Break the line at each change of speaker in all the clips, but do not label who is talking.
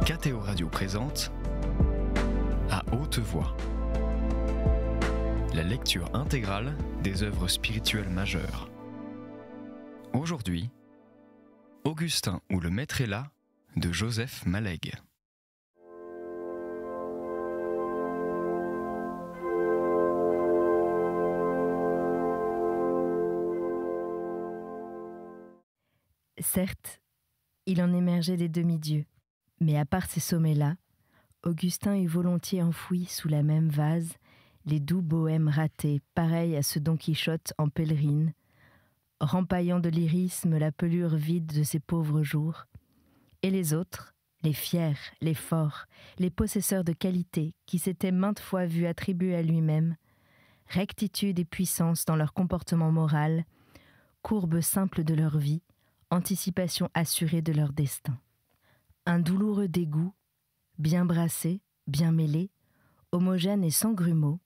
KTO Radio présente À haute voix, la lecture intégrale des œuvres spirituelles majeures. Aujourd'hui, Augustin ou le Maître est là de Joseph Malègue.
Certes, il en émergeait des demi-dieux, mais à part ces sommets-là, Augustin eût volontiers enfoui sous la même vase les doux bohèmes ratés, pareils à ce Don Quichotte en pèlerine, rempaillant de lyrisme la pelure vide de ses pauvres jours, et les autres, les fiers, les forts, les possesseurs de qualités qui s'étaient maintes fois vus attribuer à lui-même, rectitude et puissance dans leur comportement moral, courbe simple de leur vie, anticipation assurée de leur destin. Un douloureux dégoût, bien brassé, bien mêlé, homogène et sans grumeaux,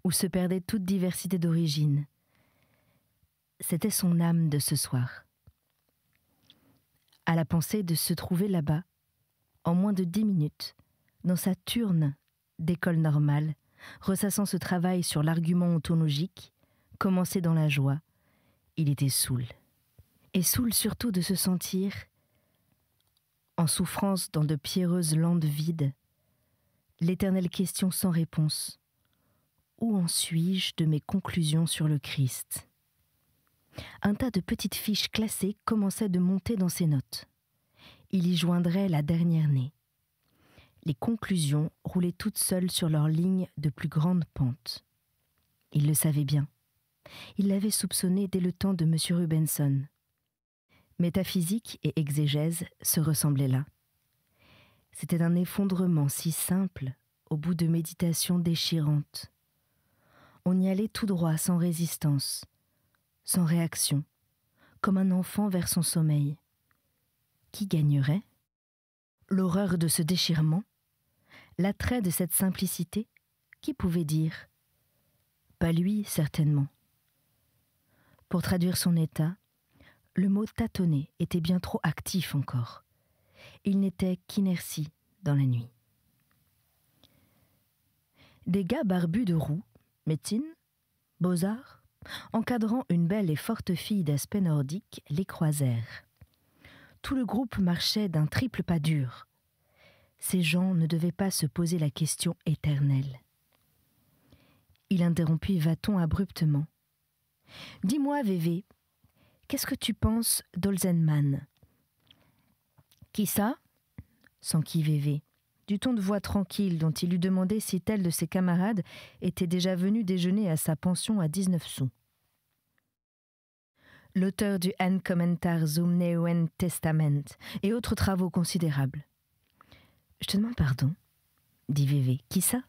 où se perdait toute diversité d'origine. C'était son âme de ce soir. À la pensée de se trouver là-bas, en moins de 10 minutes, dans sa turne d'école normale, ressassant ce travail sur l'argument ontologique, commencé dans la joie, il était saoul. Et saoul surtout de se sentir, en souffrance dans de pierreuses landes vides, l'éternelle question sans réponse. Où en suis-je de mes conclusions sur le Christ ? Un tas de petites fiches classées commençaient de monter dans ses notes. Il y joindrait la dernière née. Les conclusions roulaient toutes seules sur leurs lignes de plus grande pente. Il le savait bien. Il l'avait soupçonné dès le temps de M. Rubenson. Métaphysique et exégèse se ressemblaient là. C'était un effondrement si simple, au bout de méditations déchirantes. On y allait tout droit, sans résistance, sans réaction, comme un enfant vers son sommeil. Qui gagnerait ? L'horreur de ce déchirement ? L'attrait de cette simplicité ? Qui pouvait dire ? Pas lui, certainement. Pour traduire son état, le mot tâtonner était bien trop actif encore. Il n'était qu'inertie dans la nuit. Des gars barbus de roux, médecine, beaux-arts, encadrant une belle et forte fille d'aspect nordique, les croisèrent. Tout le groupe marchait d'un triple pas dur. Ces gens ne devaient pas se poser la question éternelle. Il interrompit Vaton abruptement. « Dis-moi, Vévé, qu'est-ce que tu penses d'Olsenman ?»« Qui ça ?» s'enquit Vévé, du ton de voix tranquille dont il eût demandé si tel de ses camarades était déjà venu déjeuner à sa pension à 19 sous. L'auteur du An Kommentar zum Neuen Testament et autres travaux considérables. « Je te demande pardon, » dit Vévé. « Qui ça ?»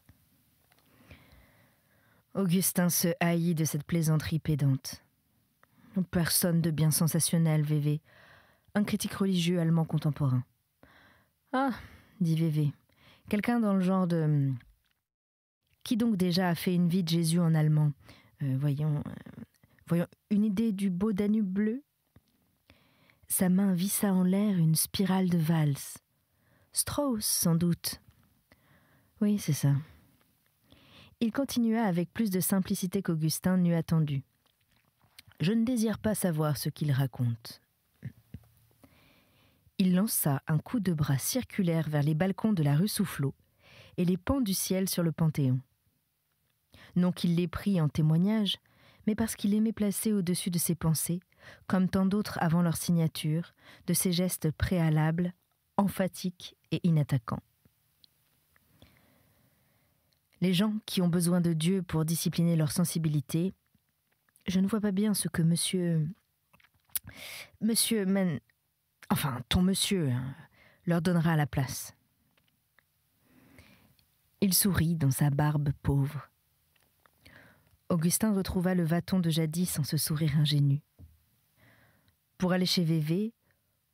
Augustin se haït de cette plaisanterie pédante. Personne de bien sensationnel, Vévé. Un critique religieux allemand contemporain. Ah, dit Vévé. Quelqu'un dans le genre de... Qui donc déjà a fait une vie de Jésus en allemand ? Voyons, une idée du beau Danube bleu ? Sa main vissa en l'air une spirale de valse. Strauss, sans doute. Oui, c'est ça. Il continua avec plus de simplicité qu'Augustin n'eût attendu. Je ne désire pas savoir ce qu'il raconte. Il lança un coup de bras circulaire vers les balcons de la rue Soufflot et les pans du ciel sur le Panthéon. Non qu'il les prît en témoignage, mais parce qu'il aimait placer au-dessus de ses pensées, comme tant d'autres avant leur signature, de ces gestes préalables, emphatiques et inattaquants. Les gens qui ont besoin de Dieu pour discipliner leur sensibilité, je ne vois pas bien ce que ton monsieur leur donnera à la place. Il sourit dans sa barbe pauvre. Augustin retrouva le Vaton de jadis en ce sourire ingénu. Pour aller chez Vévé,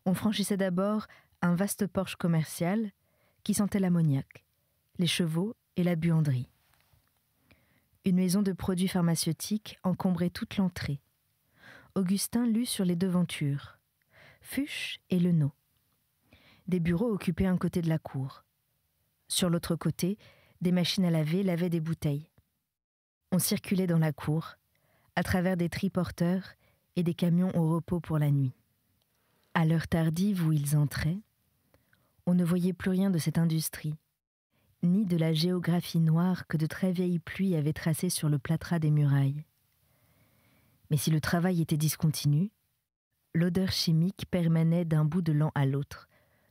on franchissait d'abord un vaste porche commercial qui sentait l'ammoniac, les chevaux et la buanderie. Une maison de produits pharmaceutiques encombrait toute l'entrée. Augustin lut sur les devantures « Fuchs et Lenot ». Des bureaux occupaient un côté de la cour. Sur l'autre côté, des machines à laver lavaient des bouteilles. On circulait dans la cour, à travers des triporteurs et des camions au repos pour la nuit. À l'heure tardive où ils entraient, on ne voyait plus rien de cette industrie, ni de la géographie noire que de très vieilles pluies avaient tracée sur le plâtras des murailles. Mais si le travail était discontinu, l'odeur chimique permanait d'un bout de l'an à l'autre,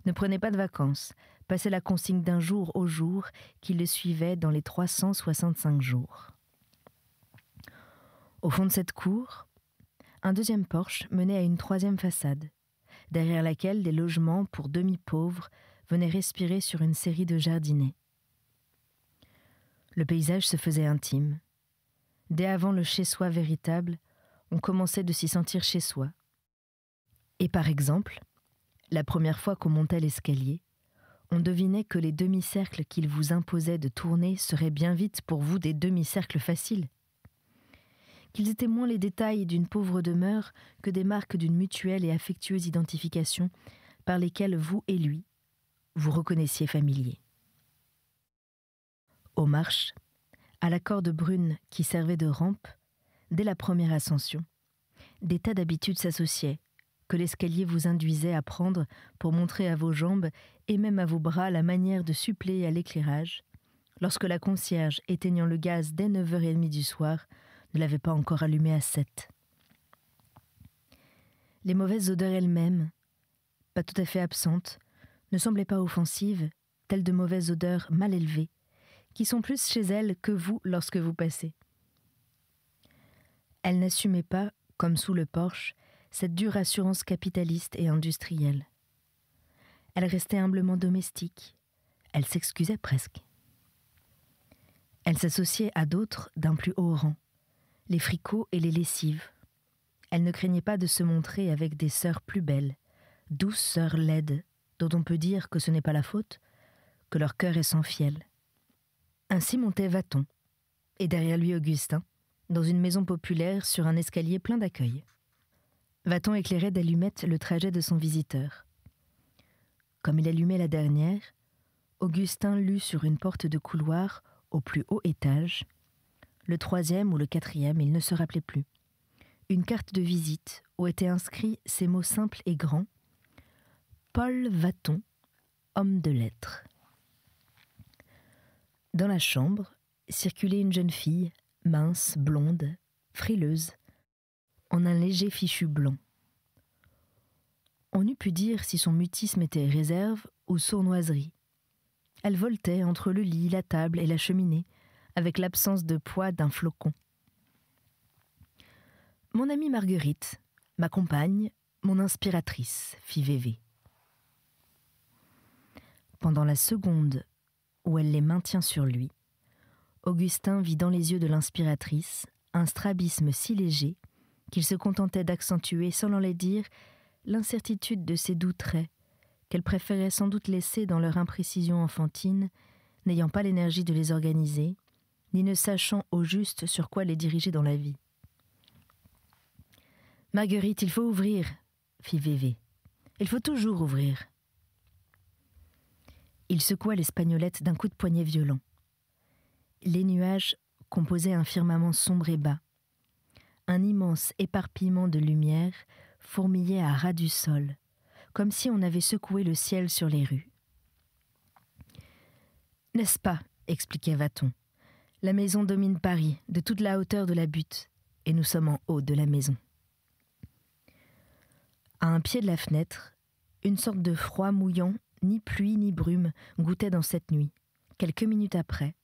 ne prenait pas de vacances, passait la consigne d'un jour au jour qui le suivait dans les 365 jours. Au fond de cette cour, un deuxième porche menait à une troisième façade, derrière laquelle des logements pour demi-pauvres venaient respirer sur une série de jardinets. Le paysage se faisait intime. Dès avant le chez-soi véritable, on commençait de s'y sentir chez soi. Et par exemple, la première fois qu'on montait l'escalier, on devinait que les demi-cercles qu'il vous imposait de tourner seraient bien vite pour vous des demi-cercles faciles. Qu'ils étaient moins les détails d'une pauvre demeure que des marques d'une mutuelle et affectueuse identification par lesquelles vous et lui, vous reconnaissiez familiers. Aux marches, à la corde brune qui servait de rampe, dès la première ascension, des tas d'habitudes s'associaient, que l'escalier vous induisait à prendre pour montrer à vos jambes et même à vos bras la manière de suppléer à l'éclairage, lorsque la concierge, éteignant le gaz dès 9h30 du soir, ne l'avait pas encore allumé à 7. Les mauvaises odeurs elles-mêmes, pas tout à fait absentes, ne semblaient pas offensives, telles de mauvaises odeurs mal élevées, qui sont plus chez elles que vous lorsque vous passez. Elles n'assumaient pas, comme sous le porche, cette dure assurance capitaliste et industrielle. Elle restait humblement domestique. Elle s'excusait presque. Elle s'associait à d'autres d'un plus haut rang, les fricots et les lessives. Elle ne craignait pas de se montrer avec des sœurs plus belles, douces sœurs laides, dont on peut dire que ce n'est pas la faute, que leur cœur est sans fiel. Ainsi montait Vaton, et derrière lui Augustin, dans une maison populaire sur un escalier plein d'accueil. Vaton éclairait d'allumettes le trajet de son visiteur. Comme il allumait la dernière, Augustin lut sur une porte de couloir au plus haut étage, le 3e ou le 4e, il ne se rappelait plus, une carte de visite où étaient inscrits ces mots simples et grands : Paul Vaton, homme de lettres. Dans la chambre circulait une jeune fille, mince, blonde, frileuse, en un léger fichu blanc. On eût pu dire si son mutisme était réserve ou sournoiserie. Elle voltait entre le lit, la table et la cheminée, avec l'absence de poids d'un flocon. « Mon amie Marguerite, ma compagne, mon inspiratrice », fit Vévé. Pendant la seconde où elle les maintient sur lui, Augustin vit dans les yeux de l'inspiratrice un strabisme si léger qu'il se contentait d'accentuer, sans l'enlaidir, l'incertitude de ses doux traits, qu'elle préférait sans doute laisser dans leur imprécision enfantine, n'ayant pas l'énergie de les organiser, ni ne sachant au juste sur quoi les diriger dans la vie. « Marguerite, il faut ouvrir, » fit Vévé. « Il faut toujours ouvrir. » Il secoua l'espagnolette d'un coup de poignet violent. Les nuages composaient un firmament sombre et bas. Un immense éparpillement de lumière fourmillait à ras du sol, comme si on avait secoué le ciel sur les rues. « N'est-ce pas, » expliquait Vaton, « la maison domine Paris de toute la hauteur de la butte, et nous sommes en haut de la maison. » À un pied de la fenêtre, une sorte de froid mouillant, ni pluie ni brume, goûtait dans cette nuit. Quelques minutes après,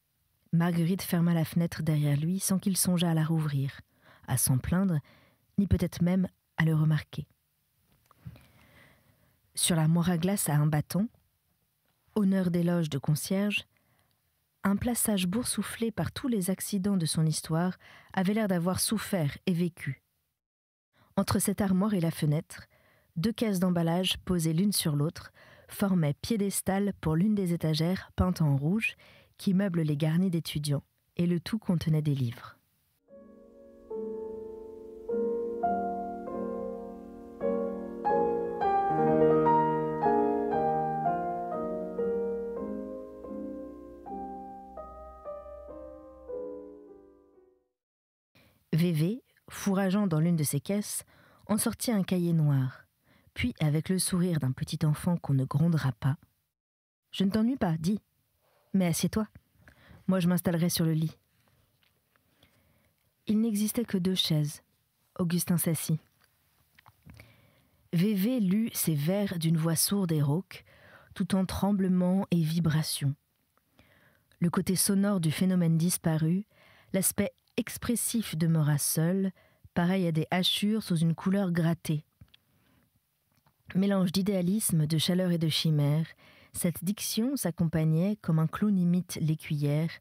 Marguerite ferma la fenêtre derrière lui sans qu'il songeât à la rouvrir, à s'en plaindre, ni peut-être même à le remarquer. Sur l'armoire à glace à un bâton, honneur d'éloge de concierge, un plaçage boursouflé par tous les accidents de son histoire avait l'air d'avoir souffert et vécu. Entre cette armoire et la fenêtre, 2 caisses d'emballage posées l'une sur l'autre formaient piédestal pour l'une des étagères peintes en rouge qui meublent les garnis d'étudiants, et le tout contenait des livres. fourrageant dans l'une de ses caisses, en sortit un cahier noir. Puis, avec le sourire d'un petit enfant qu'on ne grondera pas, « Je ne t'ennuie pas, dis. Mais assieds-toi. Moi, je m'installerai sur le lit. » Il n'existait que 2 chaises. Augustin s'assit. Vévé lut ces vers d'une voix sourde et rauque, tout en tremblement et vibration. Le côté sonore du phénomène disparut, l'aspect expressif demeura seul, pareil à des hachures sous une couleur grattée. Mélange d'idéalisme, de chaleur et de chimère, cette diction s'accompagnait, comme un clown imite l'écuyère,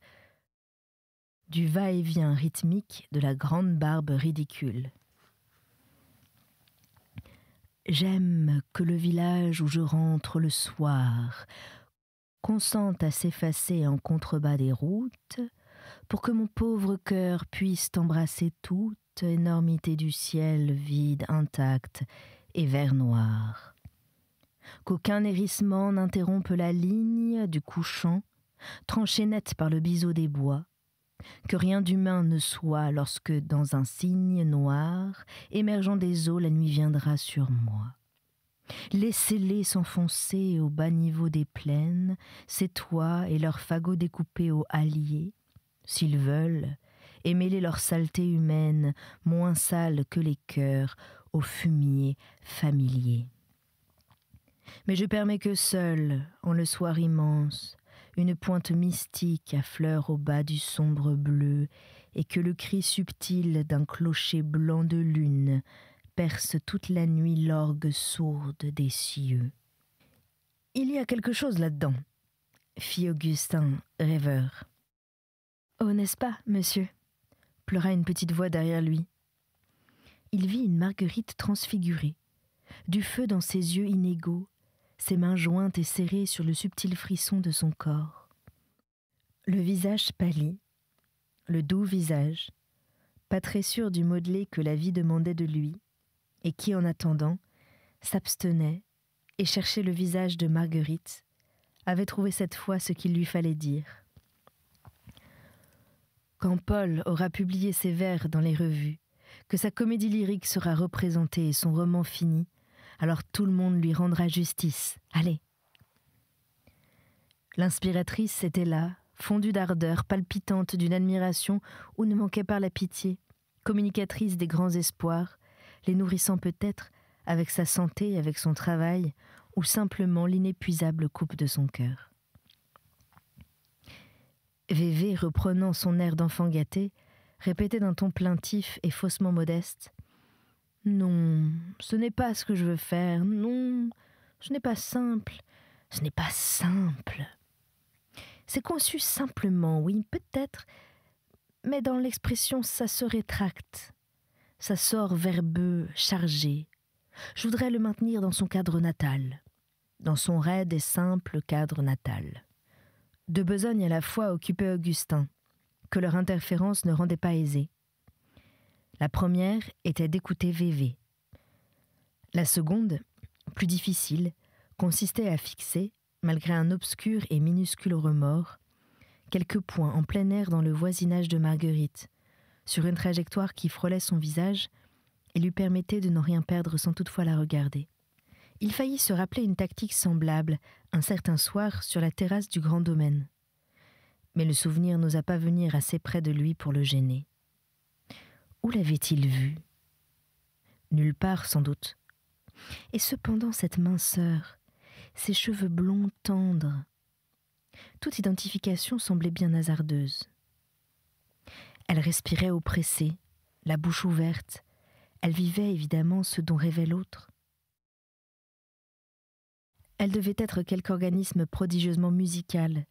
du va-et-vient rythmique de la grande barbe ridicule. J'aime que le village où je rentre le soir consente à s'effacer en contrebas des routes pour que mon pauvre cœur puisse embrasser toute énormité du ciel vide, intact et vert noir. Qu'aucun hérissement n'interrompe la ligne du couchant, tranchée nette par le biseau des bois, que rien d'humain ne soit lorsque, dans un cygne noir, émergeant des eaux, la nuit viendra sur moi. Laissez-les s'enfoncer au bas niveau des plaines, ces toits et leurs fagots découpés au hallier, s'ils veulent, et mêler leur saleté humaine, moins sale que les cœurs, au fumier familier. Mais je permets que seule, en le soir immense, une pointe mystique affleure au bas du sombre bleu, et que le cri subtil d'un clocher blanc de lune perce toute la nuit l'orgue sourde des cieux. « Il y a quelque chose là-dedans », fit Augustin, rêveur. « Oh, n'est-ce pas, monsieur ?» pleura une petite voix derrière lui. Il vit une Marguerite transfigurée, du feu dans ses yeux inégaux, ses mains jointes et serrées sur le subtil frisson de son corps. Le visage pâli, le doux visage, pas très sûr du modelé que la vie demandait de lui, et qui, en attendant, s'abstenait et cherchait le visage de Marguerite, avait trouvé cette fois ce qu'il lui fallait dire. Quand Paul aura publié ses vers dans les revues, que sa comédie lyrique sera représentée et son roman fini, alors tout le monde lui rendra justice. Allez. L'inspiratrice était là, fondue d'ardeur, palpitante d'une admiration où ne manquait pas la pitié, communicatrice des grands espoirs, les nourrissant peut-être avec sa santé, avec son travail, ou simplement l'inépuisable coupe de son cœur. Vévé, reprenant son air d'enfant gâté, répétait d'un ton plaintif et faussement modeste : « Non, ce n'est pas ce que je veux faire, non, ce n'est pas simple, ce n'est pas simple. C'est conçu simplement, oui, peut-être, mais dans l'expression ça se rétracte, ça sort verbeux, chargé. Je voudrais le maintenir dans son cadre natal, dans son raide et simple cadre natal. » Deux besognes à la fois occupaient Augustin, que leur interférence ne rendait pas aisée. La première était d'écouter Vévé. La seconde, plus difficile, consistait à fixer, malgré un obscur et minuscule remords, quelques points en plein air dans le voisinage de Marguerite, sur une trajectoire qui frôlait son visage et lui permettait de n'en rien perdre sans toutefois la regarder. Il faillit se rappeler une tactique semblable, un certain soir, sur la terrasse du grand domaine. Mais le souvenir n'osa pas venir assez près de lui pour le gêner. Où l'avait-il vu ? Nulle part, sans doute. Et cependant, cette minceur, ces cheveux blonds tendres, toute identification semblait bien hasardeuse. Elle respirait oppressée, la bouche ouverte. Elle vivait évidemment ce dont rêvait l'autre. Elle devait être quelque organisme prodigieusement musical,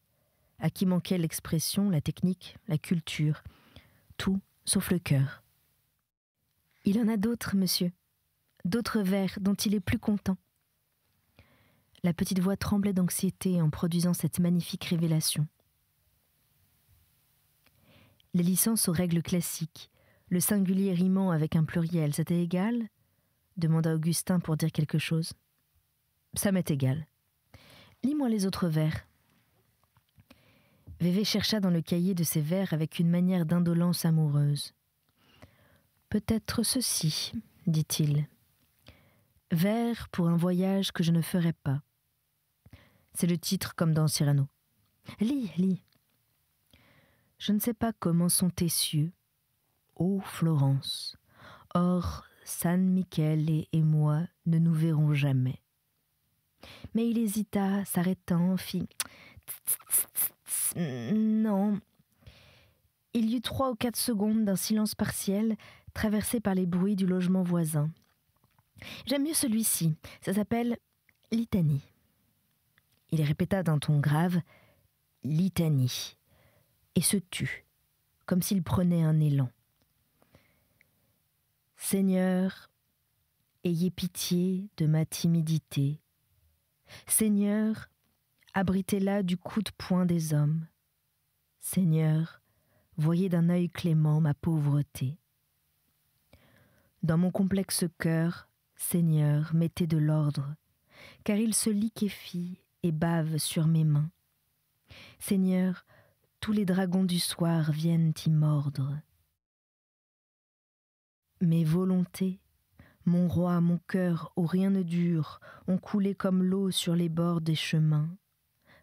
à qui manquait l'expression, la technique, la culture, tout sauf le cœur. « Il en a d'autres, monsieur, d'autres vers dont il est plus content. » La petite voix tremblait d'anxiété en produisant cette magnifique révélation. Les licences aux règles classiques, le singulier rimant avec un pluriel, c'était égal ? Demanda Augustin pour dire quelque chose. Ça m'est égal. Lis-moi les autres vers. Vévé chercha dans le cahier de ses vers avec une manière d'indolence amoureuse. Peut-être ceci, dit-il. Vers pour un voyage que je ne ferai pas. C'est le titre comme dans Cyrano. Lis, lis. Je ne sais pas comment sont tes cieux, ô Florence. Or, San Michele et moi ne nous verrons jamais. Mais il hésita, s'arrêtant, fit « Non ». Il y eut 3 ou 4 secondes d'un silence partiel, traversé par les bruits du logement voisin. « J'aime mieux celui-ci, ça s'appelle Litanie ». Il répéta d'un ton grave « Litanie » et se tut, comme s'il prenait un élan. « Seigneur, ayez pitié de ma timidité. Seigneur, abritez-la du coup de poing des hommes. Seigneur, voyez d'un œil clément ma pauvreté. Dans mon complexe cœur, Seigneur, mettez de l'ordre, car il se liquéfie et bave sur mes mains. Seigneur, tous les dragons du soir viennent y mordre. Mes volontés, mon roi, mon cœur, où rien ne dure, ont coulé comme l'eau sur les bords des chemins,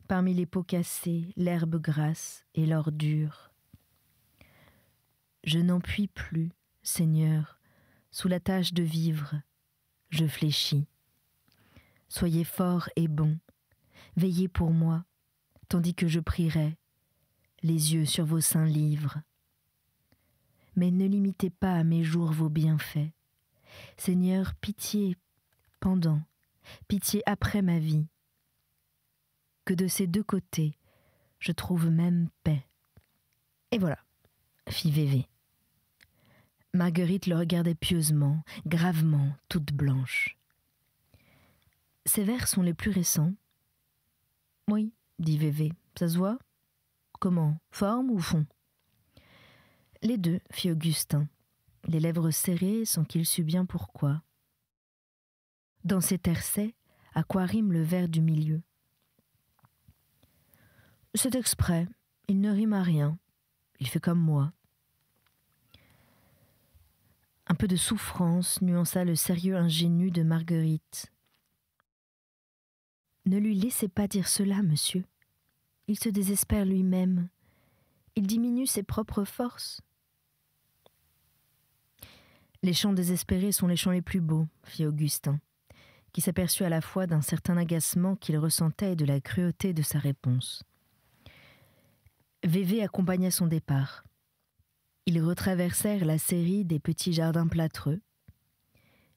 parmi les pots cassés, l'herbe grasse et l'ordure. Je n'en puis plus, Seigneur, sous la tâche de vivre, je fléchis. Soyez fort et bon, veillez pour moi, tandis que je prierai, les yeux sur vos saints livres. Mais ne limitez pas à mes jours vos bienfaits. Seigneur, pitié pendant, pitié après ma vie. Que de ces 2 côtés, je trouve même paix. Et voilà, fit Vévé. Marguerite le regardait pieusement, gravement, toute blanche. Ces vers sont les plus récents. Oui, dit Vévé, ça se voit ? Comment, forme ou fond ? Les 2, fit Augustin, les lèvres serrées sans qu'il sût bien pourquoi. Dans ces tercets, à quoi rime le vers du milieu ? C'est exprès, il ne rime à rien, il fait comme moi. Un peu de souffrance nuança le sérieux ingénu de Marguerite. Ne lui laissez pas dire cela, monsieur. Il se désespère lui-même. Il diminue ses propres forces. Les chants désespérés sont les chants les plus beaux, fit Augustin, qui s'aperçut à la fois d'un certain agacement qu'il ressentait et de la cruauté de sa réponse. Vévé accompagna son départ. Ils retraversèrent la série des petits jardins plâtreux,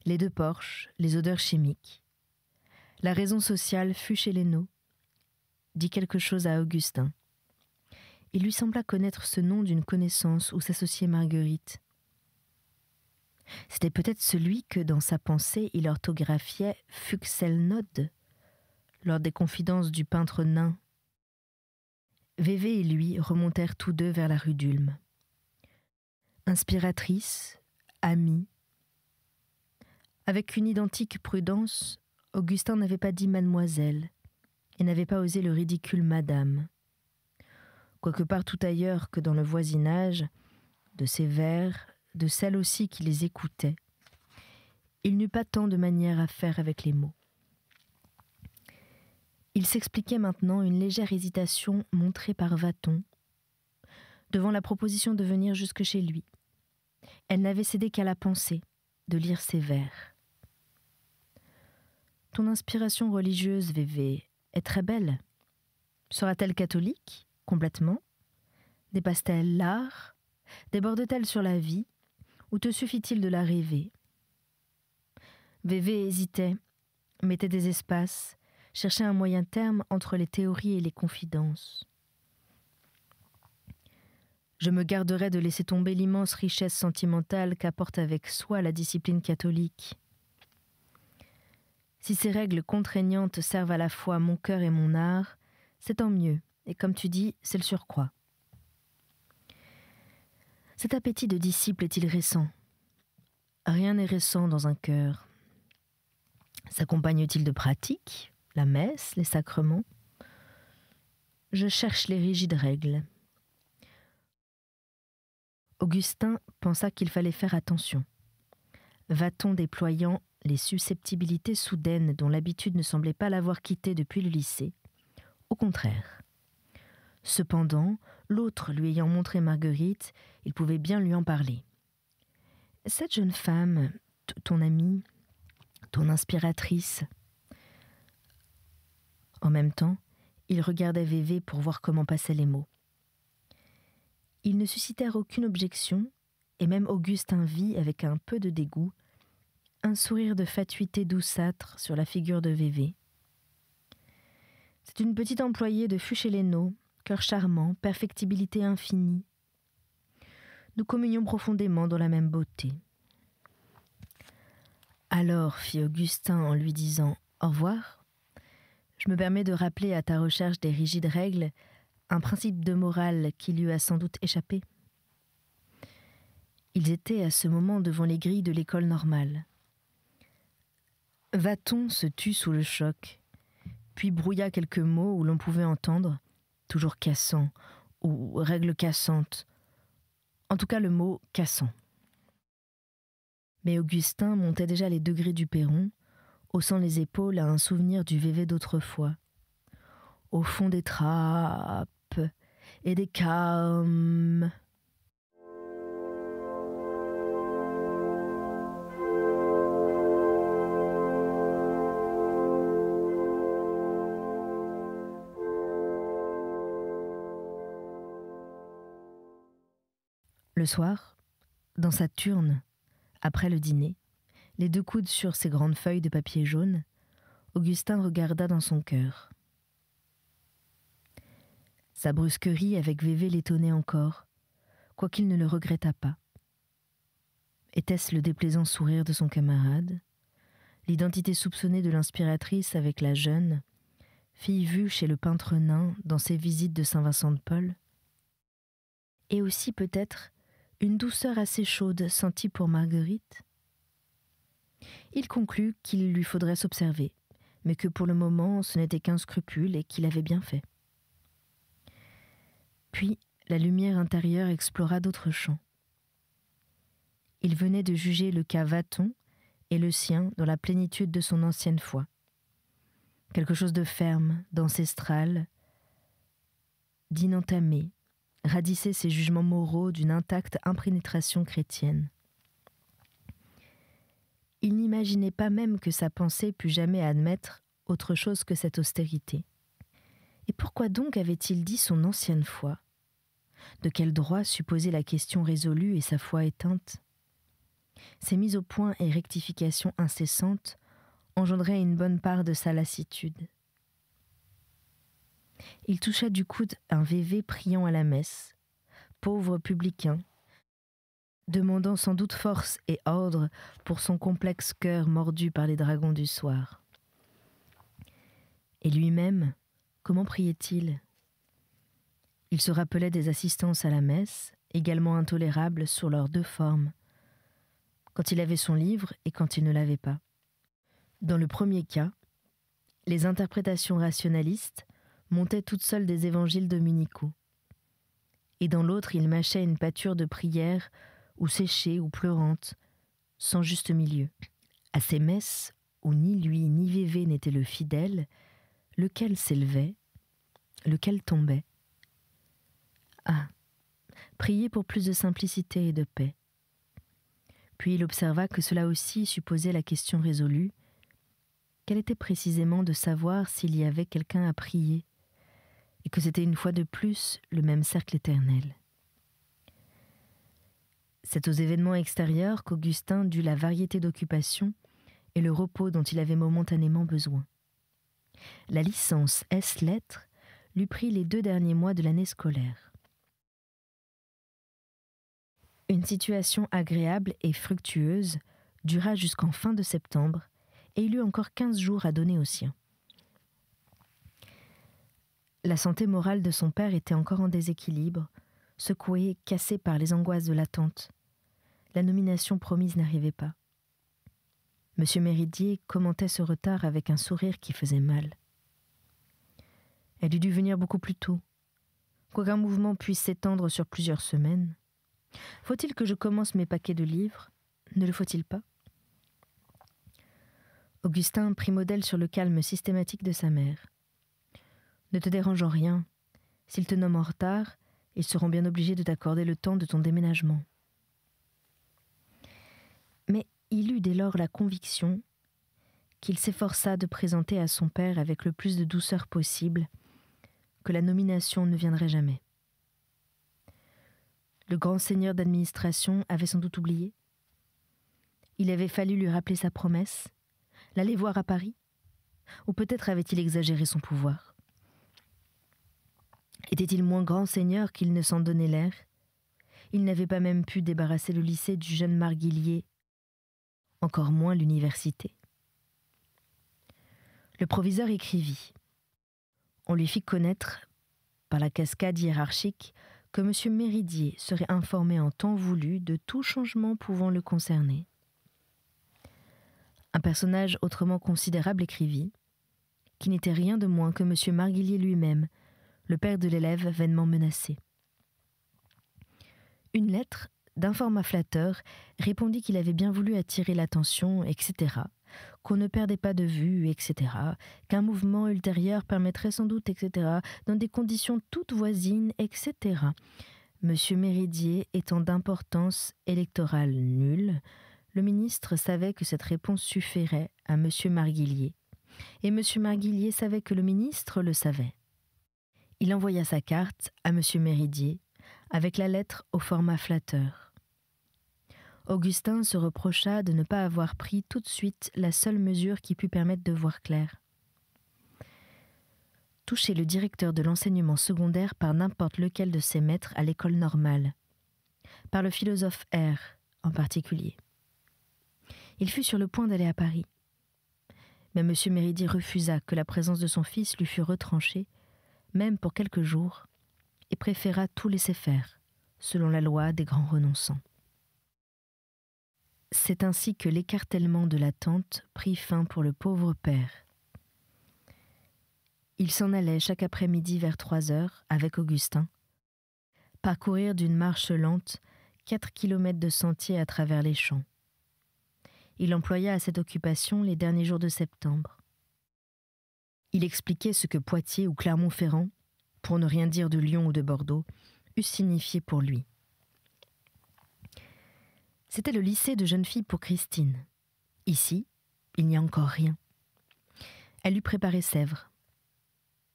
les 2 porches, les odeurs chimiques. La raison sociale fut chez Lénaud, dit quelque chose à Augustin. Il lui sembla connaître ce nom d'une connaissance où s'associait Marguerite. C'était peut-être celui que, dans sa pensée, il orthographiait Fuxelnode, lors des confidences du peintre nain. Vévé et lui remontèrent tous 2 vers la rue d'Ulm. Inspiratrice, amie. Avec une identique prudence, Augustin n'avait pas dit mademoiselle et n'avait pas osé le ridicule madame. Quoique partout ailleurs que dans le voisinage, de ses vers, de celles aussi qui les écoutaient, il n'eut pas tant de manière à faire avec les mots. Il s'expliquait maintenant une légère hésitation montrée par Vathon, devant la proposition de venir jusque chez lui. Elle n'avait cédé qu'à la pensée de lire ses vers. « Ton inspiration religieuse, Vévé, est très belle. Sera-t-elle catholique, complètement ? Dépasse-t-elle l'art ? Déborde-t-elle sur la vie ? Ou te suffit-il de la rêver ?» Vévé hésitait, mettait des espaces, cherchait un moyen terme entre les théories et les confidences. Je me garderai de laisser tomber l'immense richesse sentimentale qu'apporte avec soi la discipline catholique. Si ces règles contraignantes servent à la fois mon cœur et mon art, c'est tant mieux, et comme tu dis, c'est le surcroît. Cet appétit de disciple est-il récent ? Rien n'est récent dans un cœur. S'accompagne-t-il de pratiques, la messe, les sacrements ? Je cherche les rigides règles. Augustin pensa qu'il fallait faire attention. Va-t-on déployant les susceptibilités soudaines dont l'habitude ne semblait pas l'avoir quitté depuis le lycée? Au contraire. Cependant, l'autre lui ayant montré Marguerite, il pouvait bien lui en parler. « Cette jeune femme, ton amie, ton inspiratrice. » En même temps, il regardait Vévé pour voir comment passaient les mots. Ils ne suscitèrent aucune objection, et même Augustin vit, avec un peu de dégoût, un sourire de fatuité douceâtre sur la figure de Vévé. C'est une petite employée de Fucheleno, cœur charmant, perfectibilité infinie. Nous communions profondément dans la même beauté. Alors, fit Augustin en lui disant « Au revoir », je me permets de rappeler à ta recherche des rigides règles un principe de morale qui lui a sans doute échappé. Ils étaient à ce moment devant les grilles de l'école normale. Va-t-on se tut sous le choc, puis brouilla quelques mots où l'on pouvait entendre, toujours cassant ou règle cassante, en tout cas le mot cassant. Mais Augustin montait déjà les degrés du perron, haussant les épaules à un souvenir du Vévé d'autrefois. Au fond des trappes et des calmes. Le soir, dans sa turne, après le dîner, les deux coudes sur ses grandes feuilles de papier jaune, Augustin regarda dans son cœur. Sa brusquerie avec Vévé l'étonnait encore, quoiqu'il ne le regrettât pas. Était-ce le déplaisant sourire de son camarade, l'identité soupçonnée de l'inspiratrice avec la jeune, fille vue chez le peintre nain dans ses visites de Saint-Vincent-de-Paul? Et aussi peut-être une douceur assez chaude sentie pour Marguerite? Il conclut qu'il lui faudrait s'observer, mais que pour le moment ce n'était qu'un scrupule et qu'il avait bien fait. Puis la lumière intérieure explora d'autres champs. Il venait de juger le cas Vaton et le sien dans la plénitude de son ancienne foi. Quelque chose de ferme, d'ancestral, d'inentamé, radissait ses jugements moraux d'une intacte impénétration chrétienne. Il n'imaginait pas même que sa pensée pût jamais admettre autre chose que cette austérité. Et pourquoi donc avait-il dit son ancienne foi? De quel droit supposer la question résolue et sa foi éteinte? Ces mises au point et rectifications incessantes engendraient une bonne part de sa lassitude. Il toucha du coude un Vévé priant à la messe, pauvre publicain, demandant sans doute force et ordre pour son complexe cœur mordu par les dragons du soir. Et lui-même, comment priait-il? Il se rappelait des assistances à la messe, également intolérables sur leurs deux formes, quand il avait son livre et quand il ne l'avait pas. Dans le premier cas, les interprétations rationalistes montaient toutes seules des évangiles dominicaux, et dans l'autre il mâchait une pâture de prières ou séchée ou pleurante, sans juste milieu. À ces messes, où ni lui ni Vévé n'était le fidèle, lequel s'élevait, lequel tombait? Ah, prier pour plus de simplicité et de paix. Puis il observa que cela aussi supposait la question résolue, quelle était précisément de savoir s'il y avait quelqu'un à prier, et que c'était une fois de plus le même cercle éternel. C'est aux événements extérieurs qu'Augustin dut la variété d'occupations et le repos dont il avait momentanément besoin. La licence S-lettres lui prit les 2 derniers mois de l'année scolaire. Une situation agréable et fructueuse dura jusqu'en fin de septembre et il eut encore 15 jours à donner aux siens. La santé morale de son père était encore en déséquilibre, secouée, cassée par les angoisses de l'attente. La nomination promise n'arrivait pas. M. Méridier commentait ce retard avec un sourire qui faisait mal. Elle eût dû venir beaucoup plus tôt. Quoiqu'un mouvement puisse s'étendre sur plusieurs semaines, Faut-il que je commence mes paquets de livres ? Ne le faut-il pas ? Augustin prit modèle sur le calme systématique de sa mère. Ne te dérange en rien. S'ils te nomment en retard, ils seront bien obligés de t'accorder le temps de ton déménagement. Mais il eut dès lors la conviction qu'il s'efforça de présenter à son père avec le plus de douceur possible que la nomination ne viendrait jamais. Le grand seigneur d'administration avait sans doute oublié. Il avait fallu lui rappeler sa promesse, l'aller voir à Paris, ou peut-être avait-il exagéré son pouvoir. Était-il moins grand seigneur qu'il ne s'en donnait l'air ? Il n'avait pas même pu débarrasser le lycée du jeune Marguillier, encore moins l'université. Le proviseur écrivit. On lui fit connaître, par la cascade hiérarchique, que M. Méridier serait informé en temps voulu de tout changement pouvant le concerner. Un personnage autrement considérable écrivit, qui n'était rien de moins que M. Marguillier lui-même, le père de l'élève vainement menacé. Une lettre, d'un format flatteur, répondit qu'il avait bien voulu attirer l'attention, etc., qu'on ne perdait pas de vue, etc., qu'un mouvement ultérieur permettrait sans doute, etc., dans des conditions toutes voisines, etc. M. Méridier étant d'importance électorale nulle, le ministre savait que cette réponse suffirait à M. Marguillier, et M. Marguillier savait que le ministre le savait. Il envoya sa carte à M. Méridier, avec la lettre au format flatteur. Augustin se reprocha de ne pas avoir pris tout de suite la seule mesure qui put permettre de voir clair. Toucher le directeur de l'enseignement secondaire par n'importe lequel de ses maîtres à l'école normale, par le philosophe R en particulier. Il fut sur le point d'aller à Paris. Mais M. Méridier refusa que la présence de son fils lui fût retranchée, même pour quelques jours, et préféra tout laisser faire, selon la loi des grands renonçants. C'est ainsi que l'écartèlement de la tante prit fin pour le pauvre père. Il s'en allait chaque après-midi vers 3h avec Augustin, parcourir d'une marche lente 4 kilomètres de sentier à travers les champs. Il employa à cette occupation les derniers jours de septembre. Il expliquait ce que Poitiers ou Clermont-Ferrand, pour ne rien dire de Lyon ou de Bordeaux, eussent signifié pour lui. C'était le lycée de jeunes filles pour Christine. Ici, il n'y a encore rien. Elle lui préparait Sèvres.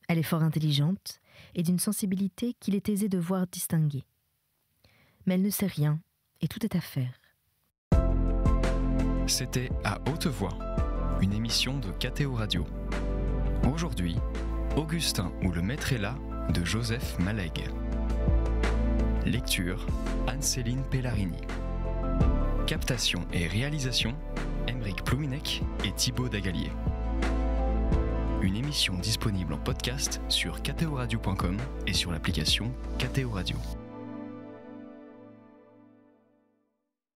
Elle est fort intelligente et d'une sensibilité qu'il est aisé de voir distinguer. Mais elle ne sait rien et tout est à faire.
C'était À Haute Voix, une émission de KTO Radio. Aujourd'hui, Augustin ou le maître est là de Joseph Malègue. Lecture, Anne-Céline Pellarini. Captation et réalisation, Aymeric Plouminec et Thibaut Dagalier. Une émission disponible en podcast sur ktoradio.com et sur l'application KTO Radio.